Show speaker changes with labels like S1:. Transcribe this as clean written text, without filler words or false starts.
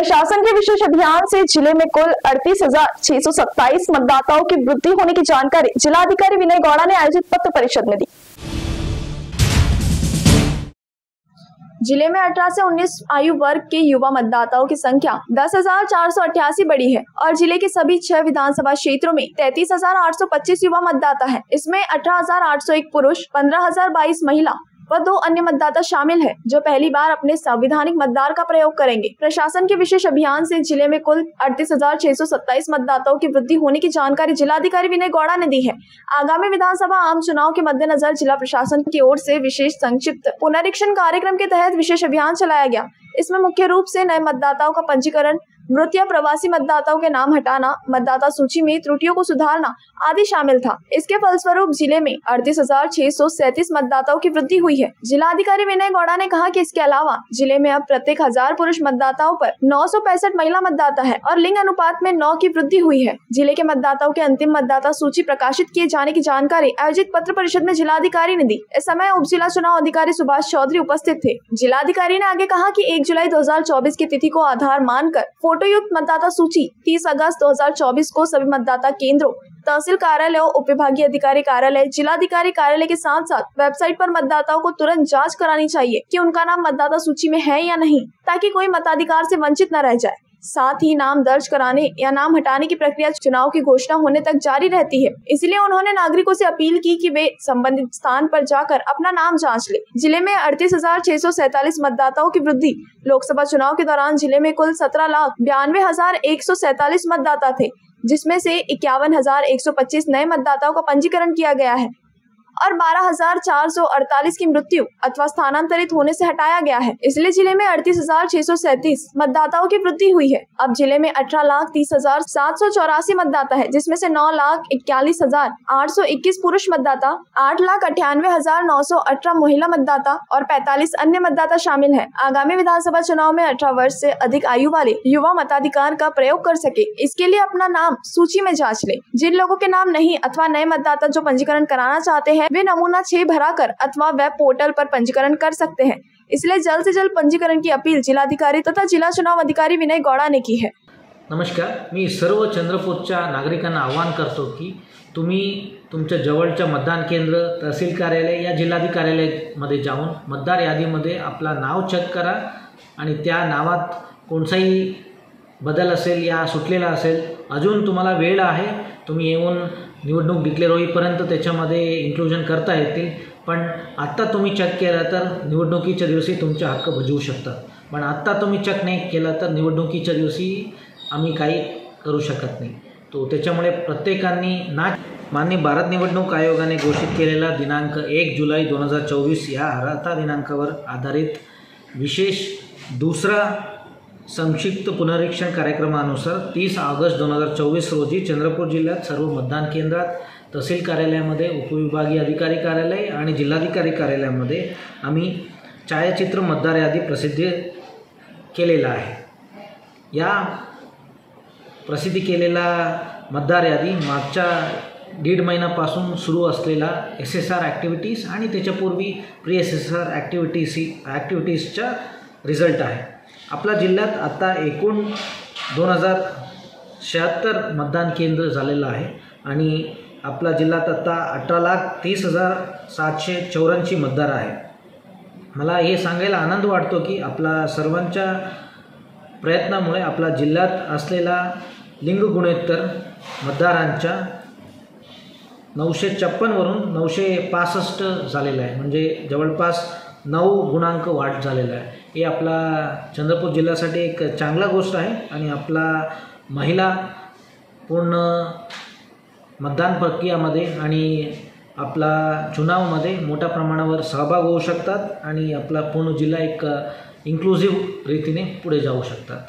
S1: प्रशासन के विशेष अभियान से जिले में कुल 38,627 मतदाताओं की वृद्धि होने की जानकारी जिलाधिकारी विनय गौड़ा ने आयोजित पत्र परिषद में दी। जिले में 18 से 19 आयु वर्ग के युवा मतदाताओं की संख्या 10,488 बढ़ी है और जिले के सभी 6 विधानसभा क्षेत्रों में 33,825 युवा मतदाता हैं। इसमें 18,801 पुरुष, 15,022 महिला व 2 अन्य मतदाता शामिल है जो पहली बार अपने संवैधानिक मतदान का प्रयोग करेंगे। प्रशासन के विशेष अभियान से जिले में कुल 38,627 मतदाताओं की वृद्धि होने की जानकारी जिलाधिकारी विनय गौड़ा ने दी है। आगामी विधानसभा आम चुनाव के मद्देनजर जिला प्रशासन की ओर से विशेष संक्षिप्त पुनरीक्षण कार्यक्रम के तहत विशेष अभियान चलाया गया। इसमें मुख्य रूप से नए मतदाताओं का पंजीकरण, मृत या प्रवासी मतदाताओं के नाम हटाना, मतदाता सूची में त्रुटियों को सुधारना आदि शामिल था। इसके फलस्वरूप जिले में 38,637 मतदाताओं की वृद्धि हुई है। जिलाधिकारी विनय गौड़ा ने कहा कि इसके अलावा जिले में अब प्रत्येक 1000 पुरुष मतदाताओं पर 965 महिला मतदाता है और लिंग अनुपात में 9 की वृद्धि हुई है। जिले के मतदाताओं के अंतिम मतदाता सूची प्रकाशित किए जाने की जानकारी आयोजित पत्र परिषद में जिलाधिकारी ने दी। इस समय उप जिला चुनाव अधिकारी सुभाष चौधरी उपस्थित थे। जिलाधिकारी ने आगे कहा कि 1 जुलाई 2024 की तिथि को आधार मानकर फोटोयुक्त मतदाता सूची 30 अगस्त 2024 को सभी मतदाता केंद्रों, तहसील कार्यालय और उप विभागीय अधिकारी कार्यालय, जिलाधिकारी कार्यालय के साथ साथ वेबसाइट पर मतदाताओं को तुरंत जांच करानी चाहिए कि उनका नाम मतदाता सूची में है या नहीं, ताकि कोई मताधिकार से वंचित न रह जाए। साथ ही नाम दर्ज कराने या नाम हटाने की प्रक्रिया चुनाव की घोषणा होने तक जारी रहती है। इसलिए उन्होंने नागरिकों से अपील की कि वे संबंधित स्थान पर जाकर अपना नाम जांच ले। जिले में 38,647 मतदाताओं की वृद्धि। लोकसभा चुनाव के दौरान जिले में कुल 17,92,147 मतदाता थे, जिसमें से 51,125 नए मतदाताओं का पंजीकरण किया गया है और 12,448 की मृत्यु अथवा स्थानांतरित होने से हटाया गया है। इसलिए जिले में 38,637 मतदाताओं की वृद्धि हुई है। अब जिले में 18,30,784 मतदाता है, जिसमें से 9,41,821 पुरुष मतदाता, 8,98,918 महिला मतदाता और 45 अन्य मतदाता शामिल है। आगामी विधानसभा चुनाव में 18 वर्ष से अधिक आयु वाले युवा मताधिकार का प्रयोग कर सके, इसके लिए अपना नाम सूची में जाँच ले। जिन लोगों के नाम नहीं अथवा नए मतदाता जो पंजीकरण कराना चाहते हैं, वे नमूना 6 भरा कर अथवा वेब पोर्टल पर पंजीकरण कर सकते हैं। इसलिए जल्द से जल्द पंजीकरण की अपील जिलाधिकारी तथा जिला चुनाव अधिकारी विनय गौड़ा ने की है।
S2: नमस्कार, मी सर्व चंद्रपूरच्या नागरिकांना आवाहन करतो की तुम्ही तुमच्या जवळच्या मतदान केंद्र, तहसील कार्यालय या जिल्हाधिकारी कार्यालयामध्ये जाऊन मतदार यादीमध्ये आपला नाव चेक करा आणि त्या नावात कोणताही बदल असेल या सुटलेला असेल, अजून तुम्हाला वेळ आहे, तुम्ही येऊन निवडणूक डिक्लेअर होईपर्यंत त्याच्यामध्ये इन्क्लूजन करता येतील। पण आत्ता तुम्ही चेक केलं तर निवडणुकीच्या दिवशी तुमचे हक्क बजावू शकतात, पण आत्ता तुम्ही चेक नाही केलं तर निवडणुकीच्या दिवशी आम्ही काही करू शकत नाही। तो त्याच्यामुळे प्रत्येकाने माननीय भारत निवडणूक आयोगाने घोषित केलेला दिनांक 1 जुलै 2024 या अर्हता दिनांकावर आधारित विशेष दुसरा संक्षिप्त पुनरीक्षण कार्यक्रमानुसार 30 ऑगस्ट 2024 रोजी चंद्रपूर जिल्ह्यात सर्व मतदान केंद्रात, तहसील कार्यालयामध्ये, उपविभागीय अधिकारी कार्यालय आणि जिल्हाधिकारी कार्यालयामध्ये आम्ही छायाचित्र मतदार यादी प्रसिद्ध केलेला आहे। या प्रसिद्धी केलेला मतदार यादी मागच्या 1.5 महिन्यापासून सुरू असलेला SSR ॲक्टिव्हिटीज आणि त्याच्यापूर्वी प्री SSR ॲक्टिव्हिटीजचा रिझल्ट आहे। आपल्या जिल्ह्यात आता एकूण 2076 मतदान केंद्र झालेलं आहे आणि आपल्या जिल्ह्यात आता 18,30,784 मतदार आहे। मला हे सांगायला आनंद वाटतो की आपल्या सर्वांच्या प्रयत्नामुळे आपल्या जिल्ह्यात असलेला लिंग गुणोत्तर मतदारांच्या 956 वरून 965 झालेला आहे, म्हणजे जवळपास 9 गुणांक वाढ झालेला आहे। हे आपला चंद्रपूर जिल्ह्यासाठी एक चांगला गोष्ट आहे आणि आपला महिला पूर्ण मतदान प्रक्रियामध्ये आणि आपला चुनावमध्ये मोठ्या प्रमाणावर सहभाग होऊ शकतात आणि आपला पूर्ण जिल्हा एक इन्क्लुझिव्ह रीतीने पुढे जाऊ शकतात।